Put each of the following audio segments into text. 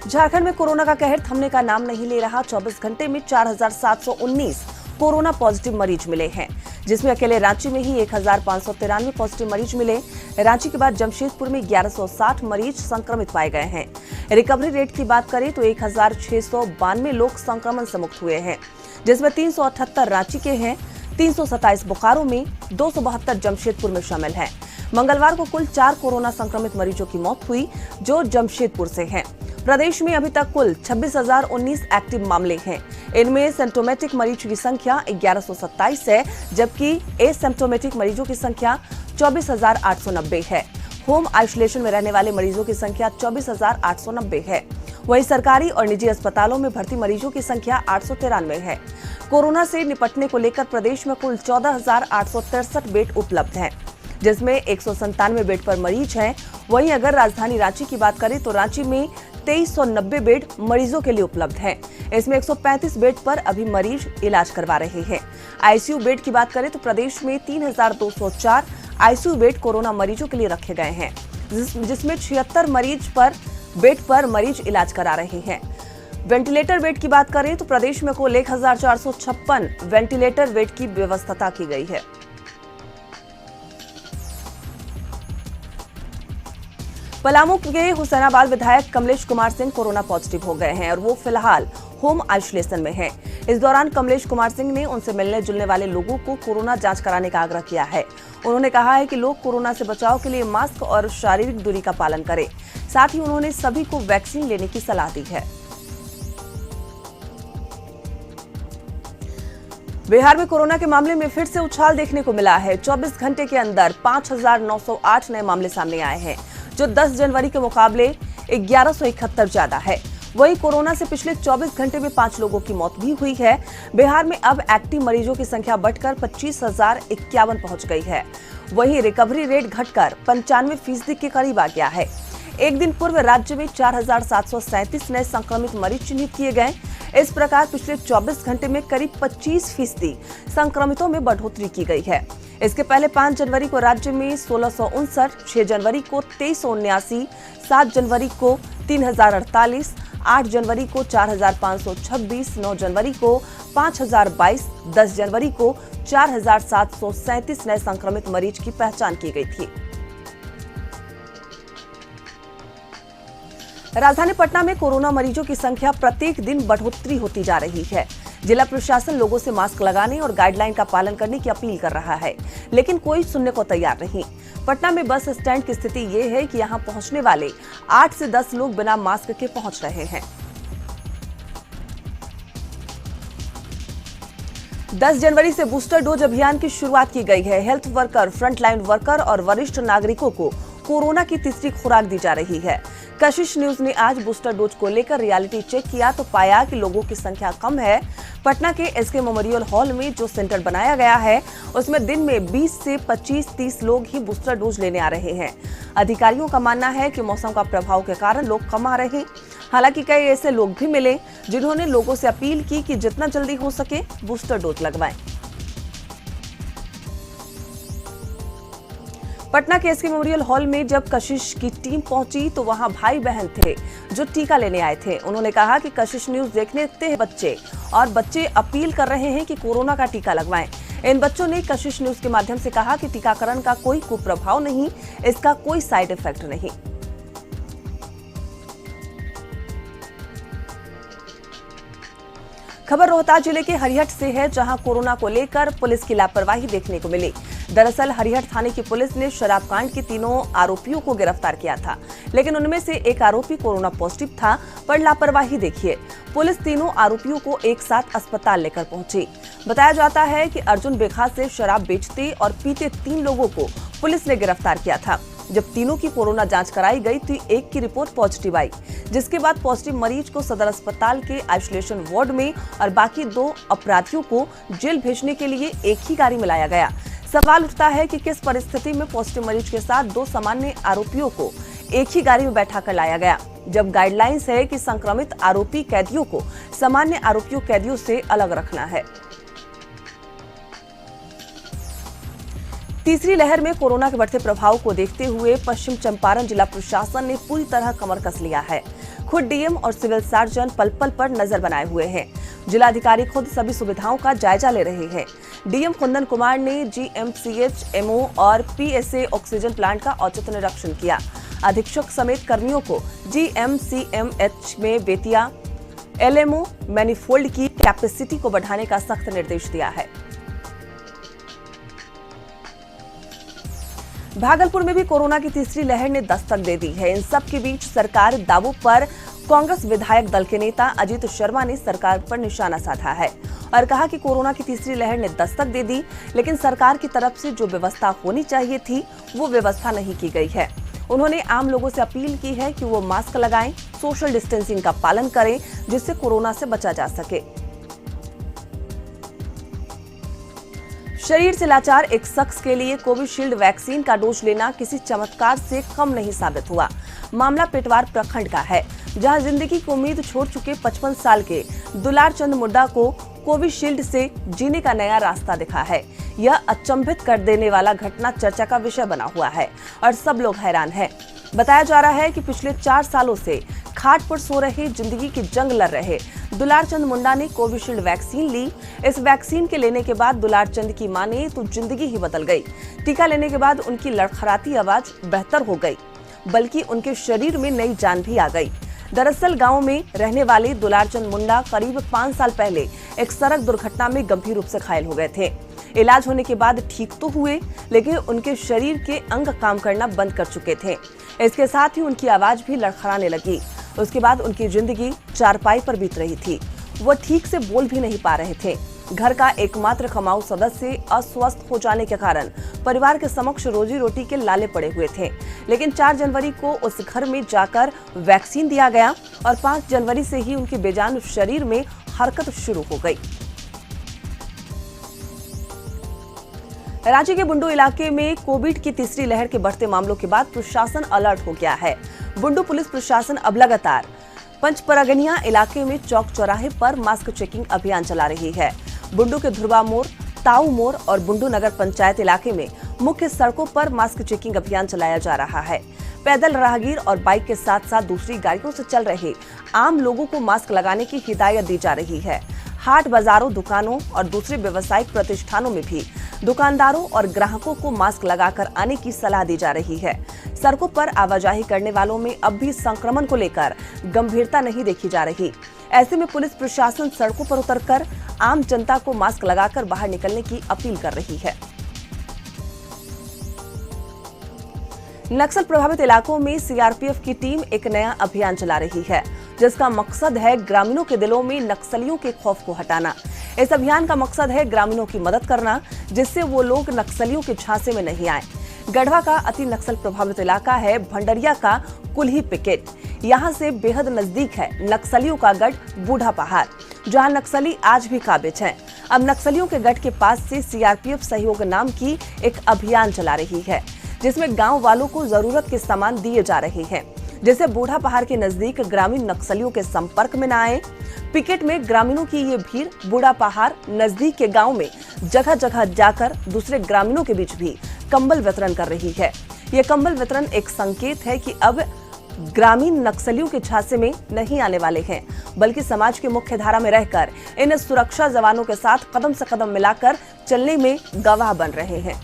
झारखंड में कोरोना का कहर थमने का नाम नहीं ले रहा। 24 घंटे में 4,719 कोरोना पॉजिटिव मरीज मिले हैं, जिसमें अकेले रांची में ही 1,593 पॉजिटिव मरीज मिले। रांची के बाद जमशेदपुर में 1160 मरीज संक्रमित पाए गए हैं। रिकवरी रेट की बात करें तो 1,692 लोग संक्रमण से मुक्त हुए हैं, जिसमें 378 रांची के हैं, 327 बोकारो में, 272 जमशेदपुर में शामिल हैं। मंगलवार को कुल 4 कोरोना संक्रमित मरीजों की मौत हुई, जो जमशेदपुर से हैं। प्रदेश में अभी तक कुल 26,019 एक्टिव मामले हैं। इनमें सिम्टोमेटिक मरीज की संख्या 1127 है, जबकि एसिम्टोमेटिक मरीजों की संख्या 24,890 है। होम आइसोलेशन में रहने वाले मरीजों की संख्या 24,890 है। वहीं सरकारी और निजी अस्पतालों में भर्ती मरीजों की संख्या 893 है। कोरोना से निपटने को लेकर प्रदेश में कुल 14,863 बेड उपलब्ध हैं, जिसमें 197 बेड पर मरीज हैं। वहीं अगर राजधानी रांची की बात करें तो रांची में 2390 बेड मरीजों के लिए उपलब्ध हैं। इसमें 135 बेड पर अभी मरीज इलाज करवा रहे हैं। आईसीयू बेड की बात करें तो प्रदेश में 3,204 आईसीयू बेड कोरोना मरीजों के लिए रखे गए हैं, जिसमें 76 बेड पर मरीज इलाज करा रहे हैं। वेंटिलेटर बेड की बात करें तो प्रदेश में कुल 1,456 वेंटिलेटर बेड की व्यवस्था की गई है। पलामू के हुसैनाबाद विधायक कमलेश कुमार सिंह कोरोना पॉजिटिव हो गए हैं और वो फिलहाल होम आइसोलेशन में हैं। इस दौरान कमलेश कुमार सिंह ने उनसे मिलने जुलने वाले लोगों को कोरोना जांच कराने का आग्रह किया है। उन्होंने कहा है कि लोग कोरोना से बचाव के लिए मास्क और शारीरिक दूरी का पालन करें। साथ ही उन्होंने सभी को वैक्सीन लेने की सलाह दी है। बिहार में कोरोना के मामले में फिर से उछाल देखने को मिला है। 24 घंटे के अंदर 5,908 नए मामले सामने आए हैं, जो 10 जनवरी के मुकाबले 1171 ज्यादा है। वहीं कोरोना से पिछले 24 घंटे में 5 लोगों की मौत भी हुई है। बिहार में अब एक्टिव मरीजों की संख्या बढ़कर 25,051 पहुंच गई है। वहीं रिकवरी रेट घटकर 95% के करीब आ गया है। एक दिन पूर्व राज्य में 4,737 नए संक्रमित मरीज चिन्हित किए गए। इस प्रकार पिछले 24 घंटे में करीब 25% संक्रमितों में बढ़ोतरी की गई है। इसके पहले 5 जनवरी को राज्य में 1,659, 6 जनवरी को 2,379, 7 जनवरी को 3,048, 8 जनवरी को 4,526, 9 जनवरी को 5,022, 10 जनवरी को 4,737 नए संक्रमित मरीज की पहचान की गई थी। राजधानी पटना में कोरोना मरीजों की संख्या प्रत्येक दिन बढ़ोतरी होती जा रही है। जिला प्रशासन लोगों से मास्क लगाने और गाइडलाइन का पालन करने की अपील कर रहा है, लेकिन कोई सुनने को तैयार नहीं। पटना में बस स्टैंड की स्थिति ये है कि यहां पहुंचने वाले 8 से 10 लोग बिना मास्क के पहुंच रहे हैं। 10 जनवरी से बूस्टर डोज अभियान की शुरुआत की गई है। हेल्थ वर्कर, फ्रंटलाइन वर्कर और वरिष्ठ नागरिकों को कोरोना की तीसरी खुराक दी जा रही है। कशिश न्यूज ने आज बूस्टर डोज को लेकर रियलिटी चेक किया तो पाया कि लोगों की संख्या कम है। पटना के एसके मेमोरियल हॉल में जो सेंटर बनाया गया है, उसमें दिन में 20 से 25-30 लोग ही बूस्टर डोज लेने आ रहे हैं। अधिकारियों का मानना है कि मौसम का प्रभाव के कारण लोग कम आ रहे हैं। हालांकि कई ऐसे लोग भी मिले जिन्होंने लोगों से अपील की कि जितना जल्दी हो सके बूस्टर डोज लगवाएं। पटना के एसके मेमोरियल हॉल में जब कशिश की टीम पहुंची तो वहां भाई बहन थे जो टीका लेने आए थे। उन्होंने कहा कि कशिश न्यूज देखने हैं बच्चे अपील कर रहे हैं कि कोरोना का टीका लगवाएं। इन बच्चों ने कशिश न्यूज के माध्यम से कहा कि टीकाकरण का कोई कुप्रभाव नहीं, इसका कोई साइड इफेक्ट नहीं। खबर रोहतास जिले के हरिहट से है, जहां कोरोना को लेकर पुलिस की लापरवाही देखने को मिली। दरअसल हरिहट थाने की पुलिस ने शराब कांड के तीनों आरोपियों को गिरफ्तार किया था, लेकिन उनमें से एक आरोपी कोरोना पॉजिटिव था। पर लापरवाही देखिए, पुलिस तीनों आरोपियों को एक साथ अस्पताल लेकर पहुंची। बताया जाता है कि अर्जुन बेखा से शराब बेचते और पीते 3 लोगों को पुलिस ने गिरफ्तार किया था। जब तीनों की कोरोना जांच कराई गई तो एक की रिपोर्ट पॉजिटिव आई, जिसके बाद पॉजिटिव मरीज को सदर अस्पताल के आइसोलेशन वार्ड में और बाकी 2 अपराधियों को जेल भेजने के लिए एक ही गाड़ी में लाया गया। सवाल उठता है कि किस परिस्थिति में पॉजिटिव मरीज के साथ 2 सामान्य आरोपियों को एक ही गाड़ी में बैठा कर लाया गया, जब गाइडलाइंस है कि संक्रमित आरोपी कैदियों को सामान्य आरोपियों कैदियों से अलग रखना है। तीसरी लहर में कोरोना के बढ़ते प्रभाव को देखते हुए पश्चिम चंपारण जिला प्रशासन ने पूरी तरह कमर कस लिया है। खुद डीएम और सिविल सर्जन पल पल पर नजर बनाए हुए हैं। जिलाधिकारी खुद सभी सुविधाओं का जायजा ले रहे हैं। डीएम कुंदन कुमार ने जीएमसीएच, एमओ और पीएसए ऑक्सीजन प्लांट का औचक निरीक्षण किया। अधीक्षक समेत कर्मियों को जीएमसीएमएच में बेतिया एलएमओ मैनिफोल्ड की कैपेसिटी को बढ़ाने का सख्त निर्देश दिया है। भागलपुर में भी कोरोना की तीसरी लहर ने दस्तक दे दी है। इन सब के बीच सरकार दावों पर कांग्रेस विधायक दल के नेता अजीत शर्मा ने सरकार पर निशाना साधा है और कहा कि कोरोना की तीसरी लहर ने दस्तक दे दी, लेकिन सरकार की तरफ से जो व्यवस्था होनी चाहिए थी वो व्यवस्था नहीं की गई है। उन्होंने आम लोगों से अपील की है कि वो मास्क लगाएं, सोशल डिस्टेंसिंग का पालन करें, जिससे कोरोना से बचा जा सके। शरीर से लाचार एक शख्स के लिए कोविशील्ड वैक्सीन का डोज लेना किसी चमत्कार से कम नहीं साबित हुआ। मामला पेटवार प्रखंड का है, जहां जिंदगी की उम्मीद छोड़ चुके 55 साल के दुलार चंद मुंडा को कोविशील्ड से जीने का नया रास्ता दिखा है। यह अचंभित कर देने वाला घटना चर्चा का विषय बना हुआ है और सब लोग हैरान हैं। बताया जा रहा है कि पिछले 4 सालों से खाट पर सो रहे, जिंदगी की जंग लड़ रहे दुलार चंद मुंडा ने कोविशील्ड वैक्सीन ली। इस वैक्सीन के लेने के बाद दुलार चंद की माने तो जिंदगी ही बदल गई। टीका लेने के बाद उनकी लड़खड़ाती आवाज बेहतर हो गई, बल्कि उनके शरीर में नई जान भी आ गई। दरअसल गांव में रहने वाले दुलार चंद मुंडा करीब 5 साल पहले एक सड़क दुर्घटना में गंभीर रूप से घायल हो गए थे। इलाज होने के बाद ठीक तो हुए, लेकिन उनके शरीर के अंग काम करना बंद कर चुके थे। इसके साथ ही उनकी आवाज भी लड़खड़ाने लगी। उसके बाद उनकी जिंदगी चारपाई पर बीत रही थी। वो ठीक से बोल भी नहीं पा रहे थे। घर का एकमात्र कमाऊ सदस्य अस्वस्थ हो जाने के कारण परिवार के समक्ष रोजी रोटी के लाले पड़े हुए थे। लेकिन 4 जनवरी को उस घर में जाकर वैक्सीन दिया गया और 5 जनवरी से ही उनके बेजान शरीर में हरकत शुरू हो गई। रांची के बुंडू इलाके में कोविड की तीसरी लहर के बढ़ते मामलों के बाद प्रशासन अलर्ट हो गया है। बुंडू पुलिस प्रशासन अब लगातार पंचपरगनिया इलाके में चौक चौराहे पर मास्क चेकिंग अभियान चला रही है। बुंडू के ध्रुवा मोड़, ताऊ मोड़ और बुंडू नगर पंचायत इलाके में मुख्य सड़कों पर मास्क चेकिंग अभियान चलाया जा रहा है। पैदल राहगीर और बाइक के साथ साथ दूसरी गाड़ियों से चल रहे आम लोगों को मास्क लगाने की हिदायत दी जा रही है। हाट बाजारों, दुकानों और दूसरे व्यवसायिक प्रतिष्ठानों में भी दुकानदारों और ग्राहकों को मास्क लगाकर आने की सलाह दी जा रही है। सड़कों पर आवाजाही करने वालों में अब भी संक्रमण को लेकर गंभीरता नहीं देखी जा रही। ऐसे में पुलिस प्रशासन सड़कों पर उतरकर आम जनता को मास्क लगाकर बाहर निकलने की अपील कर रही है। नक्सल प्रभावित इलाकों में सीआरपीएफ की टीम एक नया अभियान चला रही है, जिसका मकसद है ग्रामीणों के दिलों में नक्सलियों के खौफ को हटाना। इस अभियान का मकसद है ग्रामीणों की मदद करना, जिससे वो लोग नक्सलियों के झांसे में नहीं आए। गढ़वा का अति नक्सल प्रभावित इलाका है भंडरिया का कुल्ही पिकेट। यहाँ से बेहद नजदीक है नक्सलियों का गढ़ बूढ़ा पहाड़, जहाँ नक्सली आज भी काबिज हैं। अब नक्सलियों के गढ़ के पास से सीआरपीएफ सहयोग नाम की एक अभियान चला रही है, जिसमें गांव वालों को जरूरत के सामान दिए जा रहे हैं, जिससे बूढ़ा पहाड़ के नजदीक ग्रामीण नक्सलियों के संपर्क में न आए। पिकेट में ग्रामीणों की ये भीड़ बूढ़ा पहाड़ नजदीक के गांव में जगह जगह जाकर दूसरे ग्रामीणों के बीच भी कंबल वितरण कर रही है। ये कंबल वितरण एक संकेत है कि अब ग्रामीण नक्सलियों के झांसे में नहीं आने वाले हैं, बल्कि समाज के मुख्य धारा में रहकर इन सुरक्षा जवानों के साथ कदम से कदम मिलाकर चलने में गवाह बन रहे हैं।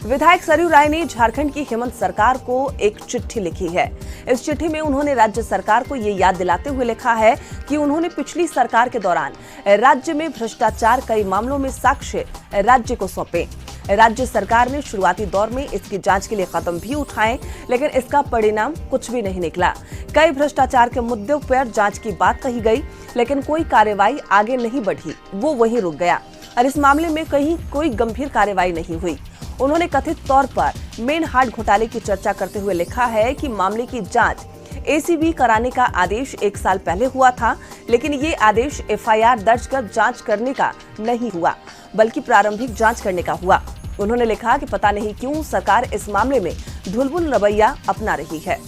विधायक सरयू राय ने झारखंड की हेमंत सरकार को एक चिट्ठी लिखी है। इस चिट्ठी में उन्होंने राज्य सरकार को ये याद दिलाते हुए लिखा है कि उन्होंने पिछली सरकार के दौरान राज्य में भ्रष्टाचार कई मामलों में साक्ष्य राज्य को सौंपे। राज्य सरकार ने शुरुआती दौर में इसकी जांच के लिए कदम भी उठाए, लेकिन इसका परिणाम कुछ भी नहीं निकला। कई भ्रष्टाचार के मुद्दों पर जांच की बात कही गई, लेकिन कोई कार्रवाई आगे नहीं बढ़ी, वो वहीं रुक गया और इस मामले में कहीं कोई गंभीर कार्रवाई नहीं हुई। उन्होंने कथित तौर पर मेन हार्ट घोटाले की चर्चा करते हुए लिखा है कि मामले की जांच एसीबी कराने का आदेश 1 साल पहले हुआ था, लेकिन ये आदेश एफआईआर दर्ज कर जांच करने का नहीं हुआ, बल्कि प्रारंभिक जांच करने का हुआ। उन्होंने लिखा कि पता नहीं क्यों सरकार इस मामले में ढुलमुल रवैया अपना रही है।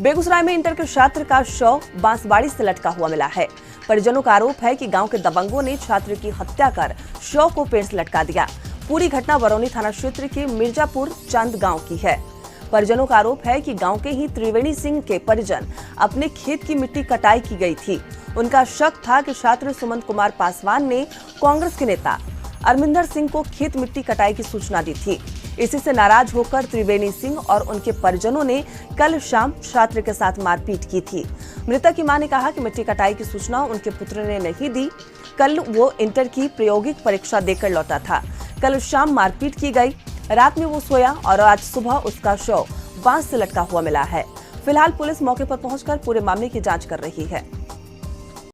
बेगूसराय में इंटर के छात्र का शव बांसबाड़ी से लटका हुआ मिला है। परिजनों का आरोप है कि गांव के दबंगों ने छात्र की हत्या कर शव को पेड़ से लटका दिया। पूरी घटना बरौनी थाना क्षेत्र के मिर्जापुर चंद गांव की है। परिजनों का आरोप है कि गांव के ही त्रिवेणी सिंह के परिजन अपने खेत की मिट्टी कटाई की गई थी। उनका शक था कि छात्र सुमंत कुमार पासवान ने कांग्रेस के नेता अरमिंदर सिंह को खेत मिट्टी कटाई की सूचना दी थी। इसी से नाराज होकर त्रिवेणी सिंह और उनके परिजनों ने कल शाम छात्र के साथ मारपीट की थी। मृतक की मां ने कहा कि मिट्टी कटाई की सूचना उनके पुत्र ने नहीं दी। कल वो इंटर की प्रायोगिक परीक्षा देकर लौटा था। कल शाम मारपीट की गई। रात में वो सोया और आज सुबह उसका शव बांस से लटका हुआ मिला है। फिलहाल पुलिस मौके पर पहुंचकर पूरे मामले की जांच कर रही है।